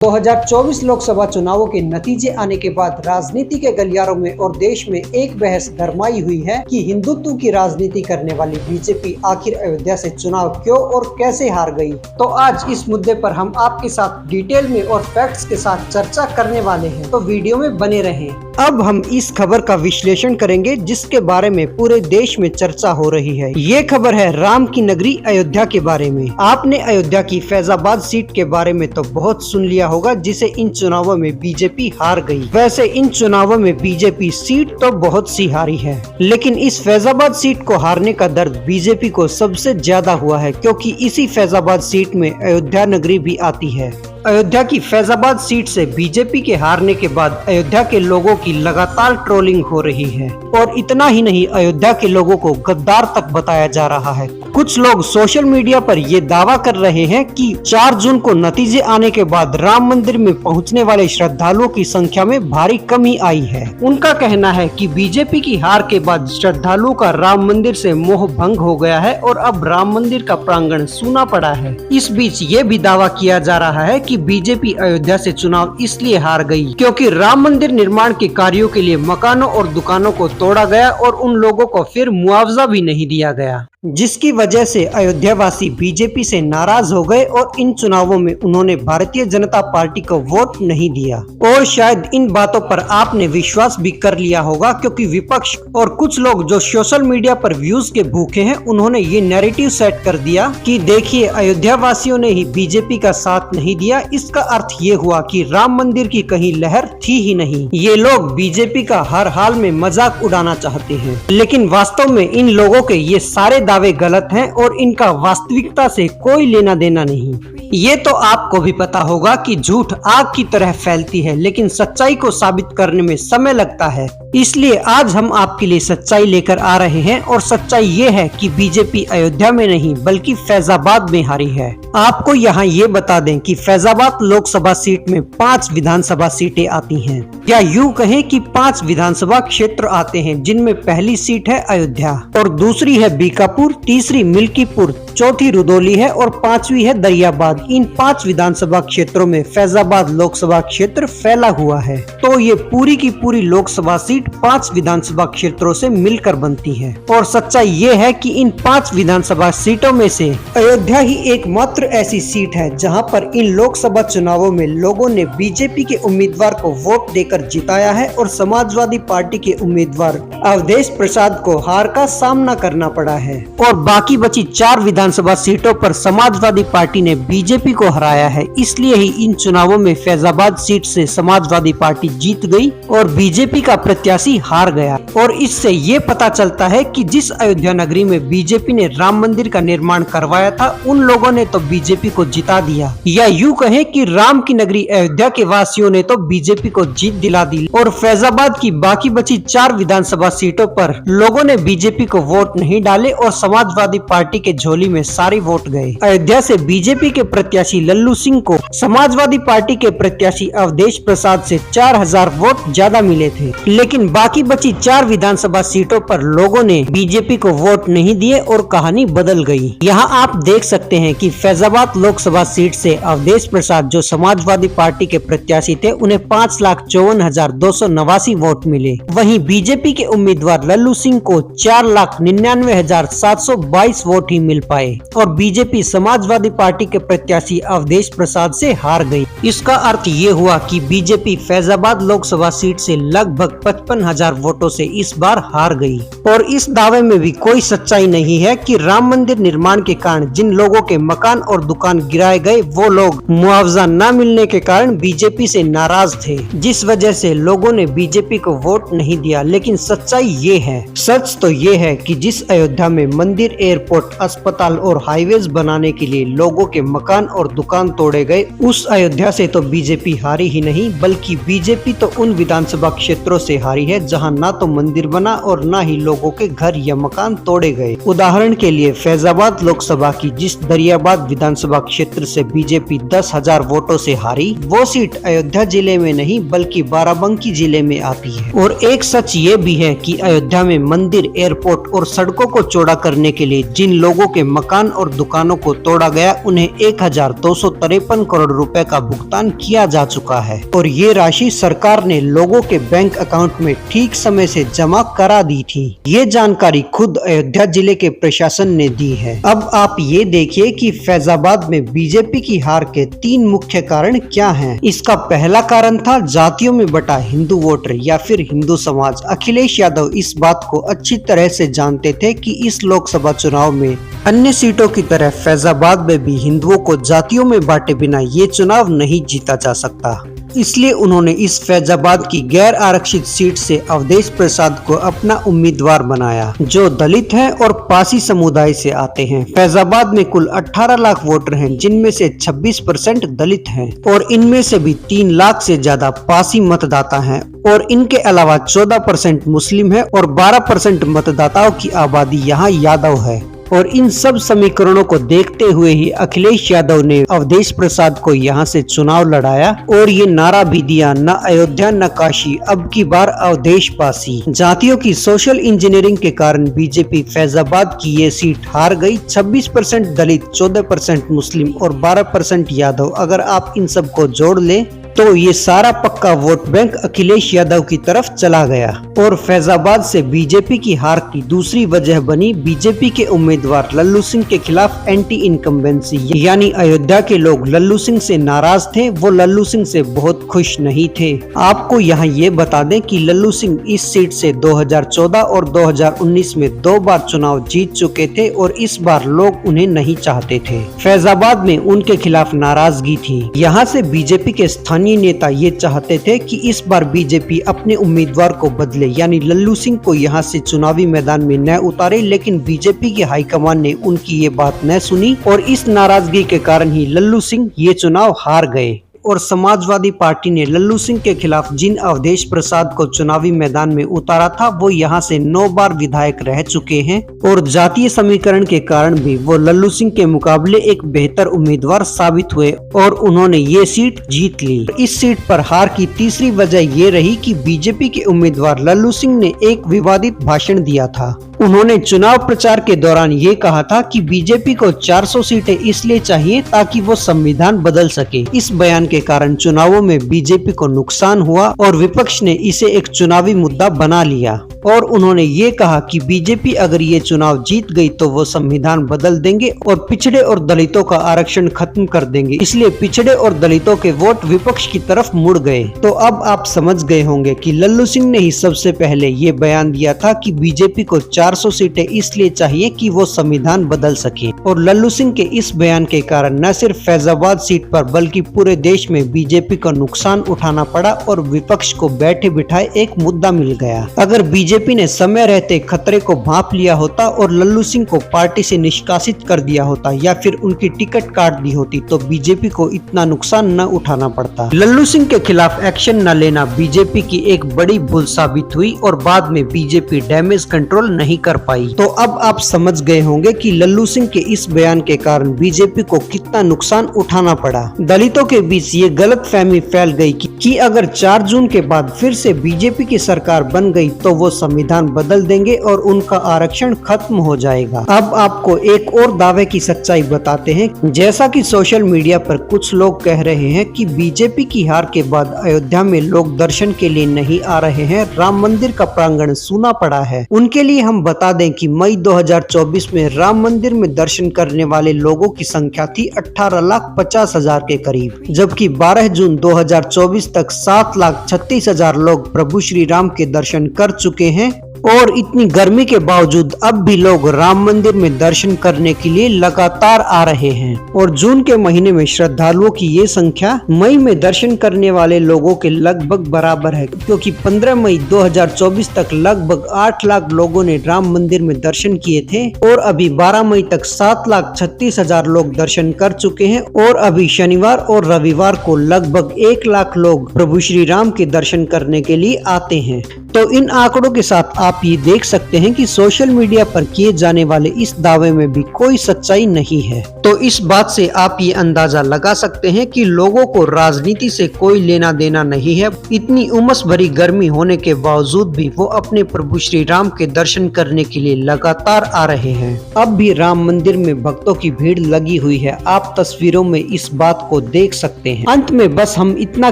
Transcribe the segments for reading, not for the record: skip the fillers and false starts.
2024 लोकसभा चुनावों के नतीजे आने के बाद राजनीति के गलियारों में और देश में एक बहस गरमाई हुई है कि हिंदुत्व की राजनीति करने वाली बीजेपी आखिर अयोध्या से चुनाव क्यों और कैसे हार गई। तो आज इस मुद्दे पर हम आपके साथ डिटेल में और फैक्ट्स के साथ चर्चा करने वाले हैं, तो वीडियो में बने रहें। अब हम इस खबर का विश्लेषण करेंगे जिसके बारे में पूरे देश में चर्चा हो रही है। ये खबर है राम की नगरी अयोध्या के बारे में। आपने अयोध्या की फैजाबाद सीट के बारे में तो बहुत सुन लिया होगा, जिसे इन चुनावों में बीजेपी हार गई। वैसे इन चुनावों में बीजेपी सीट तो बहुत सी हारी है, लेकिन इस फैजाबाद सीट को हारने का दर्द बीजेपी को सबसे ज्यादा हुआ है, क्योंकि इसी फैजाबाद सीट में अयोध्या नगरी भी आती है। अयोध्या की फैजाबाद सीट से बीजेपी के हारने के बाद अयोध्या के लोगों की लगातार ट्रोलिंग हो रही है, और इतना ही नहीं, अयोध्या के लोगों को गद्दार तक बताया जा रहा है। कुछ लोग सोशल मीडिया पर ये दावा कर रहे हैं कि 4 जून को नतीजे आने के बाद राम मंदिर में पहुंचने वाले श्रद्धालुओं की संख्या में भारी कमी आई है। उनका कहना है कि बीजेपी की हार के बाद श्रद्धालुओं का राम मंदिर से मोह भंग हो गया है और अब राम मंदिर का प्रांगण सूना पड़ा है। इस बीच ये भी दावा किया जा रहा है कि बीजेपी अयोध्या से चुनाव इसलिए हार गई क्योंकि राम मंदिर निर्माण के कार्यों के लिए मकानों और दुकानों को तोड़ा गया और उन लोगों को फिर मुआवजा भी नहीं दिया गया, जिसकी वजह से अयोध्या वासी बीजेपी से नाराज हो गए और इन चुनावों में उन्होंने भारतीय जनता पार्टी को वोट नहीं दिया। और शायद इन बातों पर आपने विश्वास भी कर लिया होगा, क्योंकि विपक्ष और कुछ लोग जो सोशल मीडिया पर व्यूज के भूखे हैं, उन्होंने ये नैरेटिव सेट कर दिया कि देखिए अयोध्या वासियों ने ही बीजेपी का साथ नहीं दिया, इसका अर्थ ये हुआ कि राम मंदिर की कहीं लहर थी ही नहीं। ये लोग बीजेपी का हर हाल में मजाक उड़ाना चाहते हैं, लेकिन वास्तव में इन लोगों के ये सारे दावे गलत हैं और इनका वास्तविकता से कोई लेना देना नहीं। ये तो आपको भी पता होगा कि झूठ आग की तरह फैलती है, लेकिन सच्चाई को साबित करने में समय लगता है। इसलिए आज हम आपके लिए सच्चाई लेकर आ रहे हैं, और सच्चाई ये है कि बीजेपी अयोध्या में नहीं बल्कि फैजाबाद में हारी है। आपको यहाँ ये बता दें कि फैजाबाद लोकसभा सीट में 5 विधानसभा सीटें आती हैं, या यूँ कहें कि 5 विधानसभा क्षेत्र आते हैं, जिनमें पहली सीट है अयोध्या और दूसरी है बीकापुर, तीसरी मिल्कीपुर, चौथी रुदौली है और 5वीं है दरियाबाद। इन 5 विधानसभा क्षेत्रों में फैजाबाद लोकसभा क्षेत्र फैला हुआ है, तो ये पूरी की पूरी लोकसभा सीट 5 विधानसभा क्षेत्रों से मिलकर बनती है। और सच्चाई ये है कि इन 5 विधानसभा सीटों में से अयोध्या ही एकमात्र ऐसी सीट है जहां पर इन लोकसभा चुनावों में लोगों ने बीजेपी के उम्मीदवार को वोट देकर जिताया है और समाजवादी पार्टी के उम्मीदवार अवधेश प्रसाद को हार का सामना करना पड़ा है। और बाकी बची 4 विधानसभा सीटों पर समाजवादी पार्टी ने बीजेपी को हराया है, इसलिए ही इन चुनावों में फैजाबाद सीट से समाजवादी पार्टी जीत गई और बीजेपी का प्रत्याशी हार गया। और इससे ये पता चलता है कि जिस अयोध्या नगरी में बीजेपी ने राम मंदिर का निर्माण करवाया था, उन लोगों ने तो बीजेपी को जिता दिया, या यूँ कहें कि राम की नगरी अयोध्या के वासियों ने तो बीजेपी को जीत दिला दी। और फैजाबाद की बाकी बची 4 विधानसभा सीटों पर लोगों ने बीजेपी को वोट नहीं डाले और समाजवादी पार्टी के झोली में सारे वोट गए। अयोध्या से बीजेपी के प्रत्याशी लल्लू सिंह को समाजवादी पार्टी के प्रत्याशी अवधेश प्रसाद से 4000 वोट ज्यादा मिले थे, लेकिन बाकी बची 4 विधानसभा सीटों पर लोगों ने बीजेपी को वोट नहीं दिए और कहानी बदल गई। यहाँ आप देख सकते हैं कि फैजाबाद लोकसभा सीट से अवधेश प्रसाद, जो समाजवादी पार्टी के प्रत्याशी थे, उन्हें 5,54,289 वोट मिले। वहीं बीजेपी के उम्मीदवार लल्लू सिंह को 4,99,722 वोट ही मिल पाए और बीजेपी समाजवादी पार्टी के प्रत्याशी अवधेश प्रसाद से हार गई। इसका अर्थ ये हुआ कि बीजेपी फैजाबाद लोकसभा सीट से लगभग 55,000 वोटों से इस बार हार गई। और इस दावे में भी कोई सच्चाई नहीं है कि राम मंदिर निर्माण के कारण जिन लोगों के मकान और दुकान गिराए गए, वो लोग मुआवजा न मिलने के कारण बीजेपी से नाराज थे, जिस वजह से लोगों ने बीजेपी को वोट नहीं दिया। लेकिन सच्चाई ये है, सच तो ये है कि जिस अयोध्या में मंदिर, एयरपोर्ट, अस्पताल और हाईवेज बनाने के लिए लोगों के मकान और दुकान तोड़े गए, उस अयोध्या से तो बीजेपी हारी ही नहीं, बल्कि बीजेपी तो उन विधानसभा क्षेत्रों से हारी है जहां ना तो मंदिर बना और ना ही लोगों के घर या मकान तोड़े गए। उदाहरण के लिए फैजाबाद लोकसभा की जिस दरियाबाद विधानसभा क्षेत्र से बीजेपी 10,000 वोटों से हारी, वो सीट अयोध्या जिले में नहीं बल्कि बाराबंकी जिले में आती है। और एक सच ये भी है कि अयोध्या में मंदिर, एयरपोर्ट और सड़कों को चौड़ा करने के लिए जिन लोगों के मकान और दुकानों को तोड़ा गया उन्हें 1253 करोड़ रुपए का भुगतान किया जा चुका है और ये राशि सरकार ने लोगों के बैंक अकाउंट में ठीक समय से जमा करा दी थी। ये जानकारी खुद अयोध्या जिले के प्रशासन ने दी है। अब आप ये देखिए कि फैजाबाद में बीजेपी की हार के 3 मुख्य कारण क्या हैं। इसका पहला कारण था जातियों में बटा हिंदू वोटर या फिर हिंदू समाज। अखिलेश यादव इस बात को अच्छी तरह से जानते थे कि इस लोकसभा चुनाव में अन्य सीटों की तरह फैजाबाद में भी हिंदुओं को जातियों में बांटे बिना ये चुनाव नहीं जीता जा सकता। इसलिए उन्होंने इस फैजाबाद की गैर आरक्षित सीट से अवधेश प्रसाद को अपना उम्मीदवार बनाया, जो दलित हैं और पासी समुदाय से आते हैं। फैजाबाद में कुल 18 लाख वोटर हैं, जिनमें से 26% दलित हैं और इनमें से भी 3 लाख से ज्यादा पासी मतदाता हैं और इनके अलावा 14% मुस्लिम है और 12% मतदाताओं की आबादी यहाँ यादव है। और इन सब समीकरणों को देखते हुए ही अखिलेश यादव ने अवधेश प्रसाद को यहाँ से चुनाव लड़ाया और ये नारा भी दिया, न अयोध्या न काशी, अब की बार अवधेश पासी। जातियों की सोशल इंजीनियरिंग के कारण बीजेपी फैजाबाद की ये सीट हार गई। 26% दलित, 14% मुस्लिम और 12% यादव। अगर आप इन सब को जोड़ लें तो ये सारा पक्का वोट बैंक अखिलेश यादव की तरफ चला गया और फैजाबाद से बीजेपी की हार की दूसरी वजह बनी बीजेपी के उम्मीदवार लल्लू सिंह के खिलाफ एंटी इनकम्बेंसी। यानी अयोध्या के लोग लल्लू सिंह से नाराज थे, वो लल्लू सिंह से बहुत खुश नहीं थे। आपको यहाँ ये बता दें कि लल्लू सिंह इस सीट से 2014 और 2019 में 2 बार चुनाव जीत चुके थे और इस बार लोग उन्हें नहीं चाहते थे। फैजाबाद में उनके खिलाफ नाराजगी थी। यहाँ से बीजेपी के स्थानीय नेता ये चाहते थे कि इस बार बीजेपी अपने उम्मीदवार को बदले, यानी लल्लू सिंह को यहाँ से चुनावी मैदान में न उतारे, लेकिन बीजेपी की हाईकमान ने उनकी ये बात न सुनी और इस नाराजगी के कारण ही लल्लू सिंह ये चुनाव हार गए। और समाजवादी पार्टी ने लल्लू सिंह के खिलाफ जिन अवधेश प्रसाद को चुनावी मैदान में उतारा था वो यहाँ से 9 बार विधायक रह चुके हैं और जातीय समीकरण के कारण भी वो लल्लू सिंह के मुकाबले एक बेहतर उम्मीदवार साबित हुए और उन्होंने ये सीट जीत ली। इस सीट पर हार की तीसरी वजह ये रही कि बीजेपी के उम्मीदवार लल्लू सिंह ने एक विवादित भाषण दिया था। उन्होंने चुनाव प्रचार के दौरान ये कहा था कि बीजेपी को 400 सीटें इसलिए चाहिए ताकि वो संविधान बदल सके। इस बयान के कारण चुनावों में बीजेपी को नुकसान हुआ और विपक्ष ने इसे एक चुनावी मुद्दा बना लिया और उन्होंने ये कहा कि बीजेपी अगर ये चुनाव जीत गई तो वो संविधान बदल देंगे और पिछड़े और दलितों का आरक्षण खत्म कर देंगे। इसलिए पिछड़े और दलितों के वोट विपक्ष की तरफ मुड़ गए। तो अब आप समझ गए होंगे कि लल्लू सिंह ने ही सबसे पहले ये बयान दिया था कि बीजेपी को 400 सीटें इसलिए चाहिए कि वो संविधान बदल सके। और लल्लू सिंह के इस बयान के कारण न सिर्फ फैजाबाद सीट पर बल्कि पूरे देश में बीजेपी का नुकसान उठाना पड़ा और विपक्ष को बैठे बिठाए एक मुद्दा मिल गया। अगर बीजेपी ने समय रहते खतरे को भांप लिया होता और लल्लू सिंह को पार्टी से निष्कासित कर दिया होता या फिर उनकी टिकट काट दी होती तो बीजेपी को इतना नुकसान न उठाना पड़ता। लल्लू सिंह के खिलाफ एक्शन न लेना बीजेपी की एक बड़ी भूल साबित हुई और बाद में बीजेपी डैमेज कंट्रोल नहीं कर पाई। तो अब आप समझ गए होंगे कि लल्लू सिंह के इस बयान के कारण बीजेपी को कितना नुकसान उठाना पड़ा। दलितों के बीच ये गलतफहमी फैल गई कि अगर 4 जून के बाद फिर से बीजेपी की सरकार बन गई तो वो संविधान बदल देंगे और उनका आरक्षण खत्म हो जाएगा। अब आपको एक और दावे की सच्चाई बताते हैं। जैसा कि सोशल मीडिया पर कुछ लोग कह रहे हैं कि बीजेपी की हार के बाद अयोध्या में लोग दर्शन के लिए नहीं आ रहे हैं, राम मंदिर का प्रांगण सूना पड़ा है। उनके लिए हम बता दें कि मई 2024 में राम मंदिर में दर्शन करने वाले लोगों की संख्या थी 18,50,000 के करीब, जबकि 12 जून 2024 तक 7,36,000 लोग प्रभु श्री राम के दर्शन कर चुके हैं। और इतनी गर्मी के बावजूद अब भी लोग राम मंदिर में दर्शन करने के लिए लगातार आ रहे हैं और जून के महीने में श्रद्धालुओं की ये संख्या मई में दर्शन करने वाले लोगों के लगभग बराबर है, क्योंकि 15 मई 2024 तक लगभग 8 लाख लोगों ने राम मंदिर में दर्शन किए थे और अभी 12 मई तक 7,36,000 लोग दर्शन कर चुके हैं और अभी शनिवार और रविवार को लगभग 1 लाख लोग प्रभु श्री राम के दर्शन करने के लिए आते हैं। तो इन आंकड़ों के साथ आप ये देख सकते हैं कि सोशल मीडिया पर किए जाने वाले इस दावे में भी कोई सच्चाई नहीं है। तो इस बात से आप ये अंदाजा लगा सकते हैं कि लोगों को राजनीति से कोई लेना देना नहीं है। इतनी उमस भरी गर्मी होने के बावजूद भी वो अपने प्रभु श्री राम के दर्शन करने के लिए लगातार आ रहे हैं। अब भी राम मंदिर में भक्तों की भीड़ लगी हुई है, आप तस्वीरों में इस बात को देख सकते हैं। अंत में बस हम इतना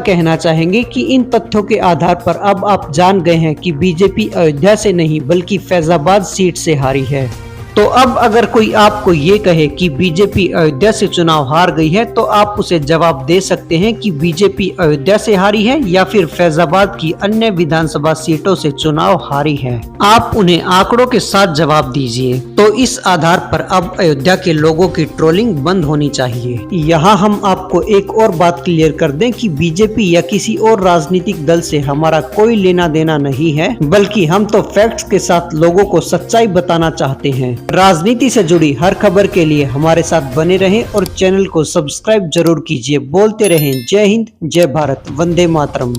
कहना चाहेंगे कि इन तथ्यों के आधार पर अब आप जान गए हैं कि बीजेपी अयोध्या से नहीं बल्कि फैजाबाद सीट से हारी है। तो अब अगर कोई आपको ये कहे कि बीजेपी अयोध्या से चुनाव हार गई है तो आप उसे जवाब दे सकते हैं कि बीजेपी अयोध्या से हारी है या फिर फैजाबाद की अन्य विधानसभा सीटों से चुनाव हारी है। आप उन्हें आंकड़ों के साथ जवाब दीजिए। तो इस आधार पर अब अयोध्या के लोगों की ट्रोलिंग बंद होनी चाहिए। यहाँ हम आपको एक और बात क्लियर कर दें कि बीजेपी या किसी और राजनीतिक दल से हमारा कोई लेना देना नहीं है, बल्कि हम तो फैक्ट्स के साथ लोगों को सच्चाई बताना चाहते हैं। राजनीति से जुड़ी हर खबर के लिए हमारे साथ बने रहें और चैनल को सब्सक्राइब जरूर कीजिए। बोलते रहें जय हिंद, जय भारत, वंदे मातरम।